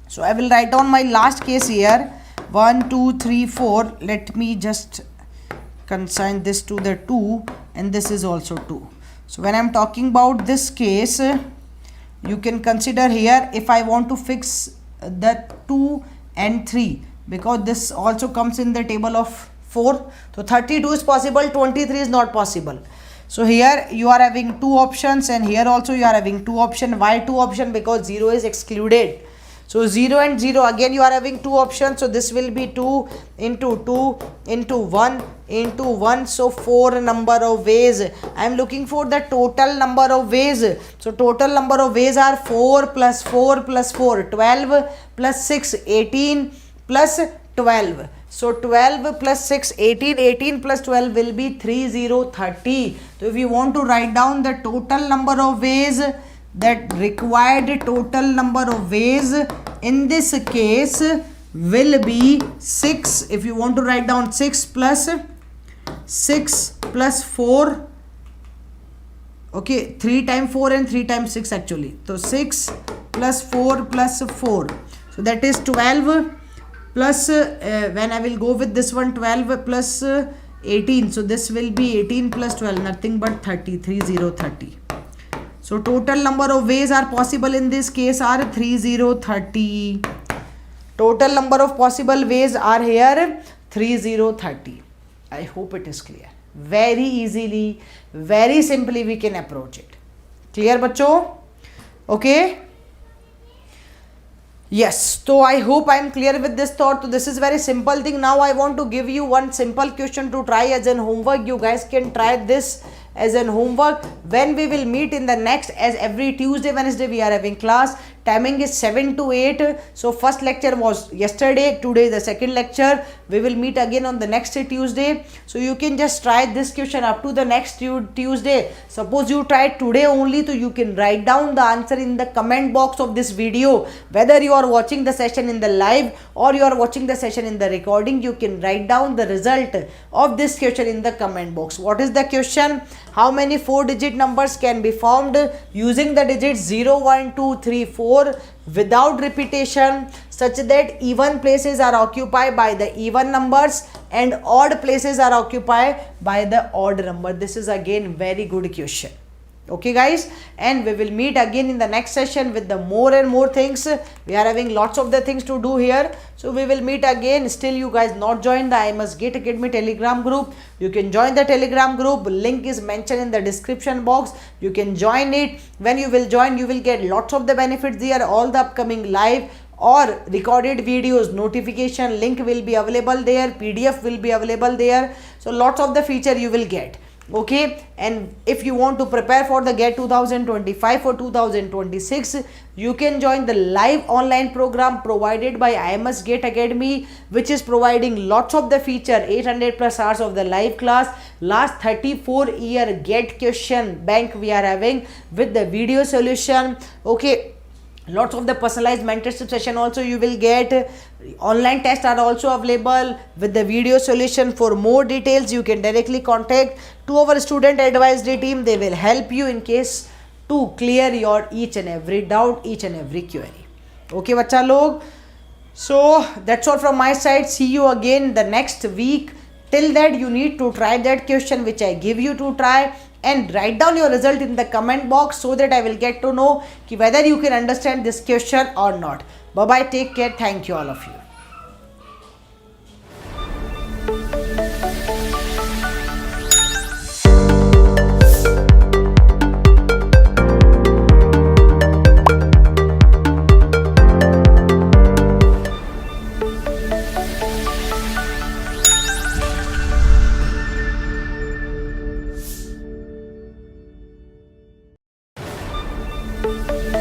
So I will write down my last case here, 1 2 3 4. Let me just consign this to the 2, and this is also 2. So when I am talking about this case, you can consider here, if I want to fix the 2 and 3, because this also comes in the table of 4. So 32 is possible, 23 is not possible. So here you are having two options, and here also you are having two options. Why two options? Because 0 is excluded. So 0 and 0, again you are having two options. So this will be 2 into 2 into 1 into 1. So 4 number of ways. I am looking for the total number of ways. So total number of ways are 4 plus 4 plus 4, 12 plus 6, 18 plus 12. So 12 plus 6, 18, 18 plus 12 will be 30, 30. So if you want to write down the total number of ways, that required total number of ways in this case will be 6. If you want to write down 6 plus 4, okay, 3 times 4 and 3 times 6 actually. So 6 plus 4 plus 4. So that is 12 plus, when I will go with this one, 12 plus 18. So this will be 18 plus 12, nothing but 30, 30. So total number of ways are possible in this case are 30. Total number of possible ways are here 30. I hope it is clear. Very easily, very simply we can approach it. Clear bachcho? Okay. Yes, so I hope I am clear with this thought. So this is very simple thing. Now I want to give you one simple question to try as an homework. You guys can try this as an homework when we will meet in the next, as every Tuesday, Wednesday we are having class. Timing is 7 to 8. So first lecture was yesterday, today is the second lecture. We will meet again on the next Tuesday. So you can just try this question up to the next Tuesday. Suppose you try today only, so you can write down the answer in the comment box of this video. Whether you are watching the session in the live or you are watching the session in the recording, you can write down the result of this question in the comment box. What is the question? How many 4-digit numbers can be formed using the digits 0, 1, 2, 3, 4 without repetition, such that even places are occupied by the even numbers and odd places are occupied by the odd number? This is again very good question. Okay guys, and we will meet again in the next session with the more and more things. We are having lots of the things to do here, so we will meet again. Still you guys not join the IIMS GATE Academy Telegram group, you can join the Telegram group. Link is mentioned in the description box. You can join it. When you will join, you will get lots of the benefits there. All the upcoming live or recorded videos notification link will be available there, PDF will be available there. So lots of the feature you will get. Okay, and if you want to prepare for the GATE 2025 or 2026, you can join the live online program provided by IIMS GATE Academy, which is providing lots of the feature, 800 plus hours of the live class, last 34-year GATE question bank we are having with the video solution. Okay, lots of the personalized mentorship session also you will get. Online tests are also available with the video solution. For more details, you can directly contact to our student advisory team. They will help you in case to clear your each and every doubt, each and every query. Okay bacha log, so that's all from my side. See you again the next week. Till that, you need to try that question which I give you to try, and write down your result in the comment box so that I will get to know whether you can understand this question or not. Bye bye, take care, thank you all of you. you.